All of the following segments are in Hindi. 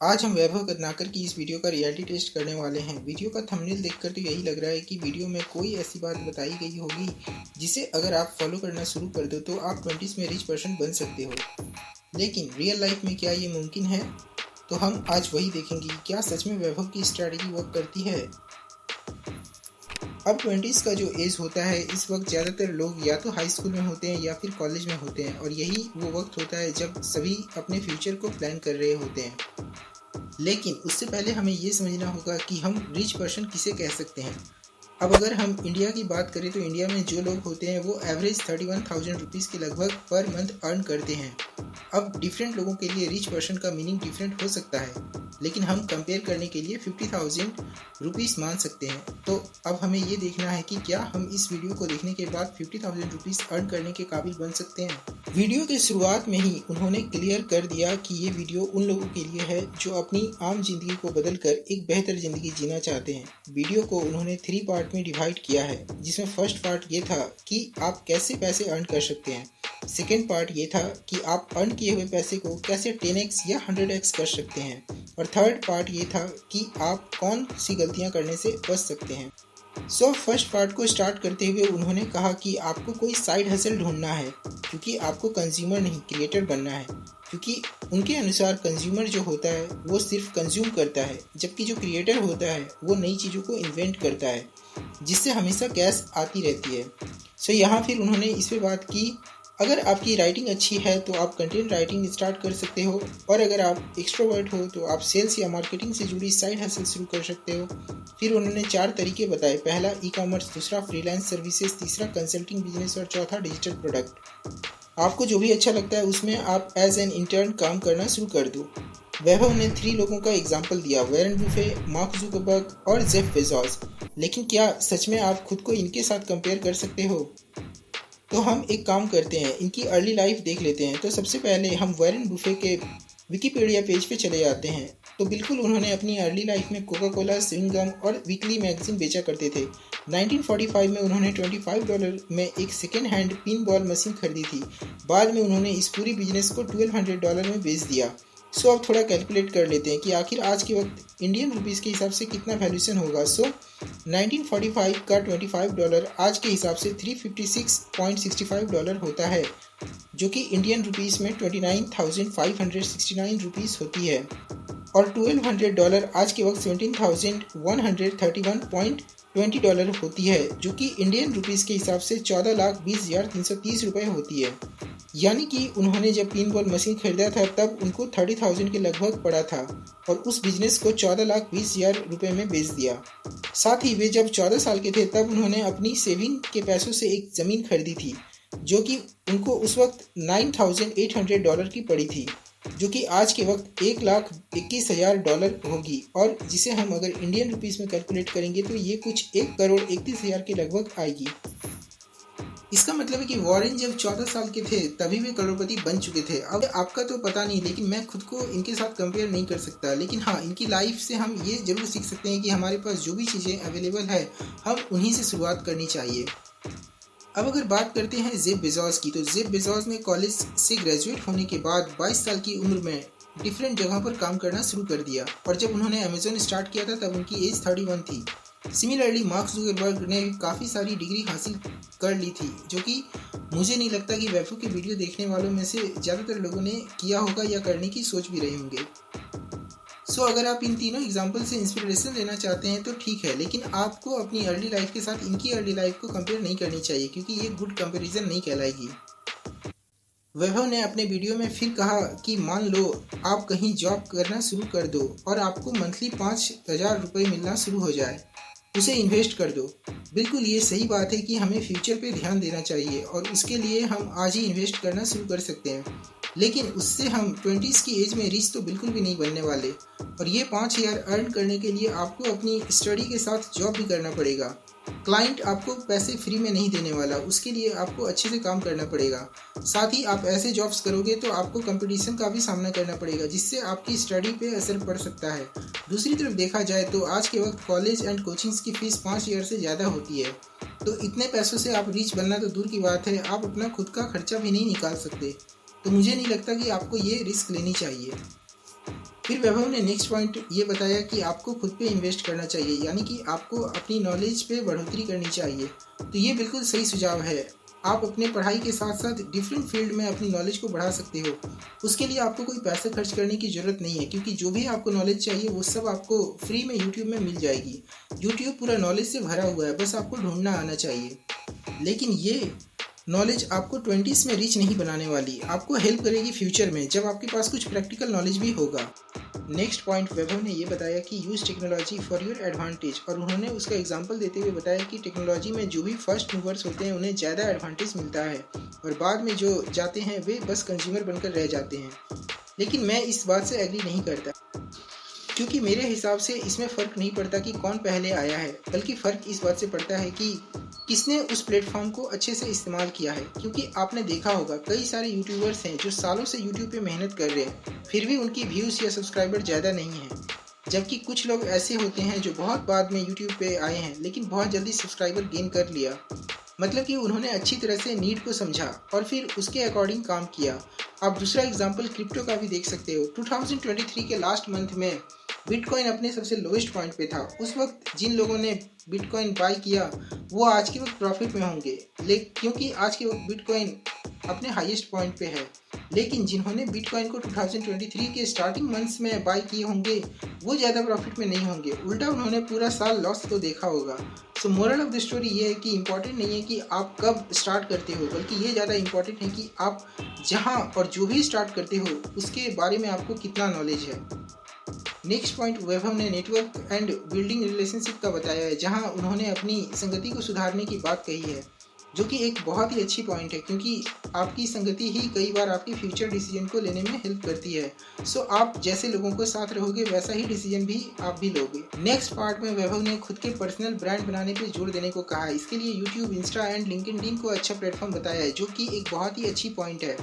आज हम वैभव रत्नाकर की इस वीडियो का रियलिटी टेस्ट करने वाले हैं। वीडियो का थंबनेल देखकर तो यही लग रहा है कि वीडियो में कोई ऐसी बात बताई गई होगी जिसे अगर आप फॉलो करना शुरू कर दो तो आप 20s में रिच पर्सन बन सकते हो। लेकिन रियल लाइफ में क्या ये मुमकिन है? तो हम आज वही देखेंगे। क्या सच में वैभव की स्ट्रैटेजी वर्क करती है? अब 20s का जो एज होता है, इस वक्त ज़्यादातर लोग या तो हाई स्कूल में होते हैं या फिर कॉलेज में होते हैं, और यही वो वक्त होता है जब सभी अपने फ्यूचर को प्लान कर रहे होते हैं। लेकिन उससे पहले हमें ये समझना होगा कि हम रिच पर्सन किसे कह सकते हैं। अब अगर हम इंडिया की बात करें तो इंडिया में जो लोग होते हैं वो एवरेज 31,000 रुपीज़ के लगभग पर मंथ अर्न करते हैं। अब डिफरेंट लोगों के लिए रिच पर्सन का मीनिंग डिफरेंट हो सकता है, लेकिन हम कंपेयर करने के लिए 50,000 रुपीज़ मान सकते हैं। तो अब हमें ये देखना है कि क्या हम इस वीडियो को देखने के बाद 50,000 रुपीज़ अर्न करने के काबिल बन सकते हैं। वीडियो के शुरुआत में ही उन्होंने क्लियर कर दिया कि ये वीडियो उन लोगों के लिए है जो अपनी आम जिंदगी को बदलकर एक बेहतर जिंदगी जीना चाहते हैं। वीडियो को उन्होंने 3 पार्ट में डिवाइड किया है, जिसमें फर्स्ट पार्ट ये था कि आप कैसे पैसे अर्न कर सकते हैं। सेकेंड पार्ट ये था कि आप अर्न किए हुए पैसे को कैसे 10x या 100x कर सकते हैं, और थर्ड पार्ट ये था कि आप कौन सी गलतियां करने से बच सकते हैं। फर्स्ट पार्ट को स्टार्ट करते हुए उन्होंने कहा कि आपको कोई साइड हसल ढूंढना है, क्योंकि आपको कंज्यूमर नहीं क्रिएटर बनना है। क्योंकि उनके अनुसार कंज्यूमर जो होता है वो सिर्फ कंज्यूम करता है, जबकि जो क्रिएटर होता है वो नई चीज़ों को इन्वेंट करता है, जिससे हमेशा कैश आती रहती है। यहाँ फिर उन्होंने इस पर बात की, अगर आपकी राइटिंग अच्छी है तो आप कंटेंट राइटिंग स्टार्ट कर सकते हो, और अगर आप एक्सट्रोवर्ट हो तो आप सेल्स या मार्केटिंग से जुड़ी साइड हसल शुरू कर सकते हो। फिर उन्होंने 4 तरीके बताए, पहला ई-कॉमर्स, दूसरा फ्रीलांस सर्विसेज, तीसरा कंसल्टिंग बिजनेस और चौथा डिजिटल प्रोडक्ट। आपको जो भी अच्छा लगता है उसमें आप एज एन इंटर्न काम करना शुरू कर दो। वैभव ने 3 लोगों का एग्जाम्पल दिया, वॉरेन बुफे, मार्क जुकरबर्ग और जेफ बेजोस। लेकिन क्या सच में आप खुद को इनके साथ कंपेयर कर सकते हो? तो हम एक काम करते हैं, इनकी अर्ली लाइफ देख लेते हैं। तो सबसे पहले हम वॉरेन बुफे के विकिपीडिया पेज पे चले जाते हैं। तो बिल्कुल उन्होंने अपनी अर्ली लाइफ में कोका कोला, स्विंगम और वीकली मैगजीन बेचा करते थे। 1945 में उन्होंने $25 में एक second hand pin ball machine खरीदी थी। बाद में उन्होंने इस पूरी बिजनेस को $1200 में बेच दिया। अब थोड़ा कैलकुलेट कर लेते हैं कि आखिर आज के वक्त इंडियन रुपीज़ के हिसाब से कितना वैल्यूशन होगा। 1945 का $25 आज के हिसाब से $356.65 होता है, जो कि इंडियन रुपीज़ में 29,569 रुपीज़ होती है। और $1200 आज के वक्त $17,131.20 होती है, जो कि इंडियन रुपीज़ के हिसाब से 14,20,330 रुपये होती है। यानी कि उन्होंने जब पिन बॉल मशीन खरीदा था तब उनको 30,000 के लगभग पड़ा था, और उस बिजनेस को 14,20,000 रुपये में बेच दिया। साथ ही वे जब 14 साल के थे तब उन्होंने अपनी सेविंग के पैसों से एक ज़मीन खरीदी थी, जो कि उनको उस वक्त $9,800 की पड़ी थी, जो कि आज के वक्त $1,21,000 होगी, और जिसे हम अगर इंडियन रुपीज़ में कैलकुलेट करेंगे तो ये कुछ 1,31,00,000 के लगभग आएगी। इसका मतलब है कि वॉरेन जब 14 साल के थे तभी वे करोड़पति बन चुके थे। अब आपका तो पता नहीं, लेकिन मैं खुद को इनके साथ कंपेयर नहीं कर सकता। लेकिन हाँ, इनकी लाइफ से हम ये जरूर सीख सकते हैं कि हमारे पास जो भी चीज़ें अवेलेबल है हम उन्हीं से शुरुआत करनी चाहिए। अब अगर बात करते हैं जेफ बेजोस की, तो जेफ बेजोस ने कॉलेज से ग्रेजुएट होने के बाद 22 साल की उम्र में डिफरेंट जगहों पर काम करना शुरू कर दिया, और जब उन्होंने अमेजोन स्टार्ट किया था तब उनकी एज 31 थी। सिमिलरली मार्क जुकरबर्ग ने काफ़ी सारी डिग्री हासिल कर ली थी, जो कि मुझे नहीं लगता कि वैभव की वीडियो देखने वालों में से ज़्यादातर लोगों ने किया होगा या करने की सोच भी रहे होंगे। अगर आप इन तीनों एग्जाम्पल से इंस्पिरेशन लेना चाहते हैं तो ठीक है, लेकिन आपको अपनी अर्ली लाइफ के साथ इनकी अर्ली लाइफ को कंपेयर नहीं करनी चाहिए, क्योंकि ये गुड कंपैरिजन नहीं कहलाएगी। वैभव ने अपने वीडियो में फिर कहा कि मान लो आप कहीं जॉब करना शुरू कर दो और आपको मंथली 5,000 रुपये मिलना शुरू हो जाए, उसे इन्वेस्ट कर दो। बिल्कुल ये सही बात है कि हमें फ्यूचर पे ध्यान देना चाहिए, और उसके लिए हम आज ही इन्वेस्ट करना शुरू कर सकते हैं। लेकिन उससे हम 20s की एज में रिच तो बिल्कुल भी नहीं बनने वाले, और ये 5,000 अर्न करने के लिए आपको अपनी स्टडी के साथ जॉब भी करना पड़ेगा। क्लाइंट आपको पैसे फ्री में नहीं देने वाला, उसके लिए आपको अच्छे से काम करना पड़ेगा। साथ ही आप ऐसे जॉब्स करोगे तो आपको कंपटीशन का भी सामना करना पड़ेगा, जिससे आपकी स्टडी पे असर पड़ सकता है। दूसरी तरफ देखा जाए तो आज के वक्त कॉलेज एंड कोचिंग्स की फीस 5,000 से ज़्यादा होती है, तो इतने पैसों से आप रिच बनना तो दूर की बात है, आप अपना खुद का खर्चा भी नहीं निकाल सकते। तो मुझे नहीं लगता कि आपको ये रिस्क लेनी चाहिए। फिर वैभव ने नेक्स्ट पॉइंट ये बताया कि आपको खुद पे इन्वेस्ट करना चाहिए, यानी कि आपको अपनी नॉलेज पे बढ़ोतरी करनी चाहिए। तो ये बिल्कुल सही सुझाव है। आप अपने पढ़ाई के साथ साथ डिफरेंट फील्ड में अपनी नॉलेज को बढ़ा सकते हो। उसके लिए आपको कोई पैसा खर्च करने की ज़रूरत नहीं है, क्योंकि जो भी आपको नॉलेज चाहिए वो सब आपको फ्री में यूट्यूब में मिल जाएगी। यूट्यूब पूरा नॉलेज से भरा हुआ है, बस आपको ढूंढना आना चाहिए। लेकिन ये नॉलेज आपको 20s में रीच नहीं बनाने वाली, आपको हेल्प करेगी फ्यूचर में, जब आपके पास कुछ प्रैक्टिकल नॉलेज भी होगा। नेक्स्ट पॉइंट वैभव ने ये बताया कि use technology for your advantage, और उन्होंने उसका एग्जांपल देते हुए बताया कि टेक्नोलॉजी में जो भी फर्स्ट मूवर्स होते हैं उन्हें ज़्यादा एडवांटेज मिलता है, और बाद में जो जाते हैं वे बस कंज्यूमर बनकर रह जाते हैं। लेकिन मैं इस बात से एग्री नहीं करता, क्योंकि मेरे हिसाब से इसमें फ़र्क नहीं पड़ता कि कौन पहले आया है, बल्कि फ़र्क इस बात से पड़ता है कि किसने उस प्लेटफॉर्म को अच्छे से इस्तेमाल किया है। क्योंकि आपने देखा होगा कई सारे यूट्यूबर्स हैं जो सालों से यूट्यूब पे मेहनत कर रहे हैं, फिर भी उनकी व्यूज़ या सब्सक्राइबर ज़्यादा नहीं है। जबकि कुछ लोग ऐसे होते हैं जो बहुत बाद में यूट्यूब पे आए हैं, लेकिन बहुत जल्दी सब्सक्राइबर गेन कर लिया। मतलब कि उन्होंने अच्छी तरह से नीड को समझा और फिर उसके अकॉर्डिंग काम किया। आप दूसरा एग्जाम्पल क्रिप्टो का भी देख सकते हो। 2023 के लास्ट मंथ में बिटकॉइन अपने सबसे लोएस्ट पॉइंट पे था। उस वक्त जिन लोगों ने बिटकॉइन बाय किया वो आज के वक्त प्रॉफिट में होंगे, क्योंकि आज के वक्त बिटकॉइन अपने हाईएस्ट पॉइंट पे है। लेकिन जिन्होंने बिटकॉइन को 2023 के स्टार्टिंग मंथ्स में बाय किए होंगे वो ज़्यादा प्रॉफिट में नहीं होंगे, उल्टा उन्होंने पूरा साल लॉस तो देखा होगा। सो मोरल ऑफ द स्टोरी ये है कि इम्पॉर्टेंट नहीं है कि आप कब स्टार्ट करते हो, बल्कि ये ज़्यादा इम्पॉर्टेंट है कि आप जहाँ और जो भी स्टार्ट करते हो उसके बारे में आपको कितना नॉलेज है। नेक्स्ट पॉइंट वैभव ने नेटवर्क एंड बिल्डिंग रिलेशनशिप का बताया है, जहां उन्होंने अपनी संगति को सुधारने की बात कही है, जो कि एक बहुत ही अच्छी पॉइंट है, क्योंकि आपकी संगति ही कई बार आपके फ्यूचर डिसीजन को लेने में हेल्प करती है। सो आप जैसे लोगों को साथ रहोगे वैसा ही डिसीजन भी आप भी लोगे। नेक्स्ट पार्ट में वैभव ने खुद के पर्सनल ब्रांड बनाने पर जोर देने को कहा है। इसके लिए यूट्यूब, इंस्टा एंड लिंक्डइन को अच्छा प्लेटफॉर्म बताया है, जो कि एक बहुत ही अच्छी पॉइंट है।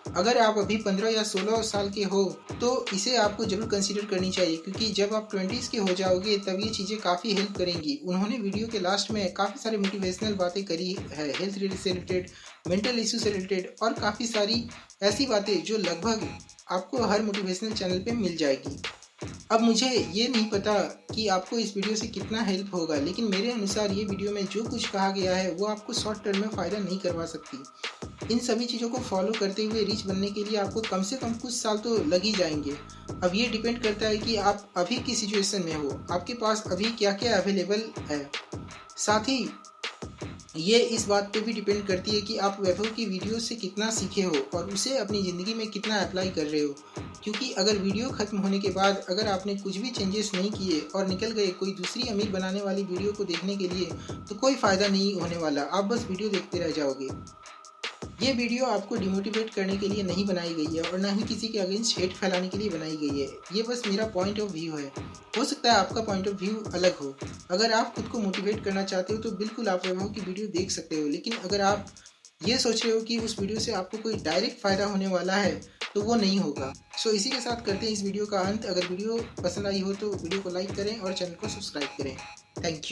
अगर आप अभी 15 या 16 साल के हो तो इसे आपको जरूर कंसीडर करनी चाहिए, क्योंकि जब आप 20s के हो जाओगे तब ये चीज़ें काफ़ी हेल्प करेंगी। उन्होंने वीडियो के लास्ट में काफ़ी सारे मोटिवेशनल बातें करी है, हेल्थ से रिलेटेड, मेंटल इशू से रिलेटेड, और काफ़ी सारी ऐसी बातें जो लगभग आपको हर मोटिवेशनल चैनल पे मिल जाएगी। अब मुझे ये नहीं पता कि आपको इस वीडियो से कितना हेल्प होगा, लेकिन मेरे अनुसार ये वीडियो में जो कुछ कहा गया है वो आपको शॉर्ट टर्म में फ़ायदा नहीं करवा सकती। इन सभी चीज़ों को फॉलो करते हुए रिच बनने के लिए आपको कम से कम कुछ साल तो लग ही जाएंगे। अब ये डिपेंड करता है कि आप अभी की सिचुएशन में हो, आपके पास अभी क्या क्या अवेलेबल है। साथ ही ये इस बात पे भी डिपेंड करती है कि आप वैभव की वीडियो से कितना सीखे हो और उसे अपनी ज़िंदगी में कितना अप्लाई कर रहे हो। क्योंकि अगर वीडियो ख़त्म होने के बाद अगर आपने कुछ भी चेंजेस नहीं किए और निकल गए कोई दूसरी अमीर बनाने वाली वीडियो को देखने के लिए, तो कोई फ़ायदा नहीं होने वाला, आप बस वीडियो देखते रह जाओगे। ये वीडियो आपको डिमोटिवेट करने के लिए नहीं बनाई गई है और ना ही किसी के अगेंस्ट हेट फैलाने के लिए बनाई गई है। ये बस मेरा पॉइंट ऑफ व्यू है, हो सकता है आपका पॉइंट ऑफ व्यू अलग हो। अगर आप खुद को मोटिवेट करना चाहते हो तो बिल्कुल आप वैभव की वीडियो देख सकते हो, लेकिन अगर आप ये सोच रहे हो कि उस वीडियो से आपको कोई डायरेक्ट फ़ायदा होने वाला है तो वो नहीं होगा। सो इसी के साथ करते हैं इस वीडियो का अंत। अगर वीडियो पसंद आई हो तो वीडियो को लाइक करें और चैनल को सब्सक्राइब करें। Thank you.